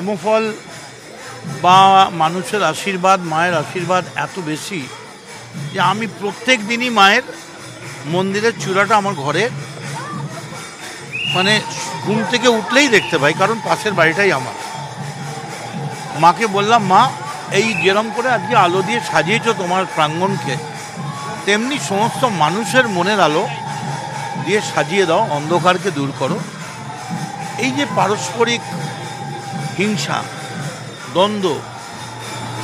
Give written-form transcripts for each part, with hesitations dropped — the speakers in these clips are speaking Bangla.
কর্মফল বা মানুষের আশীর্বাদ, মায়ের আশীর্বাদ এত বেশি যে আমি প্রত্যেক দিনই মায়ের মন্দিরের চূড়াটা আমার ঘরে মানে ঘুম থেকে উঠলেই দেখতে পাই, কারণ পাশের বাড়িটাই আমার। মাকে বললাম, মা এই যেরম করে আজকে আলো দিয়ে সাজিয়েছো তোমার প্রাঙ্গণকে, তেমনি সমস্ত মানুষের মনের আলো দিয়ে সাজিয়ে দাও, অন্ধকারকে দূর করো। এই যে পারস্পরিক হিংসা, দ্বন্দ্ব,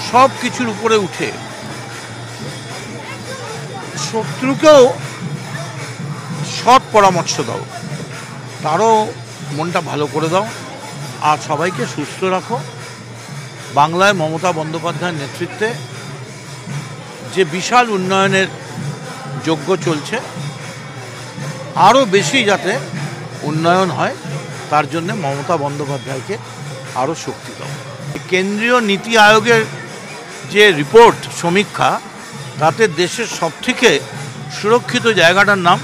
সব কিছুর উপরে উঠে শত্রুকেও সৎ পরামর্শ দাও, তারও মনটা ভালো করে দাও, আর সবাইকে সুস্থ রাখো। বাংলায় মমতা বন্দ্যোপাধ্যায়ের নেতৃত্বে যে বিশাল উন্নয়নের যজ্ঞ চলছে, আরও বেশি যাতে উন্নয়ন হয় তার জন্য মমতা বন্দ্যোপাধ্যায়কে আরও শক্তি দাও। কেন্দ্রীয় নীতি আয়োগের যে রিপোর্ট সমীক্ষা, তাতে দেশের সবথেকে সুরক্ষিত জায়গাটার নাম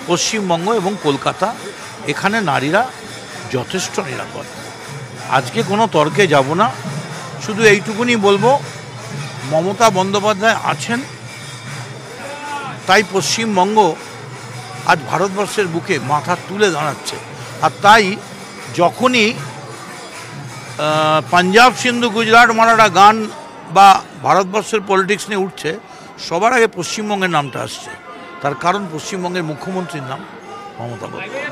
পশ্চিমবঙ্গ এবং কলকাতা। এখানে নারীরা যথেষ্ট নিরাপদ। আজকে কোনো তর্কে যাব না, শুধু এইটুকুনি বলবো, মমতা বন্দ্যোপাধ্যায় আছেন তাই পশ্চিমবঙ্গ আজ ভারতবর্ষের বুকে মাথা তুলে দাঁড়াচ্ছে। আর তাই যখনই পাঞ্জাব সিন্ধু গুজরাট মারাঠা গান বা ভারতবর্ষের পলিটিক্স নিয়ে উঠছে, সবার আগে পশ্চিমবঙ্গের নামটা আসছে। তার কারণ পশ্চিমবঙ্গের মুখ্যমন্ত্রীর নাম মমতা বন্দ্যোপাধ্যায়।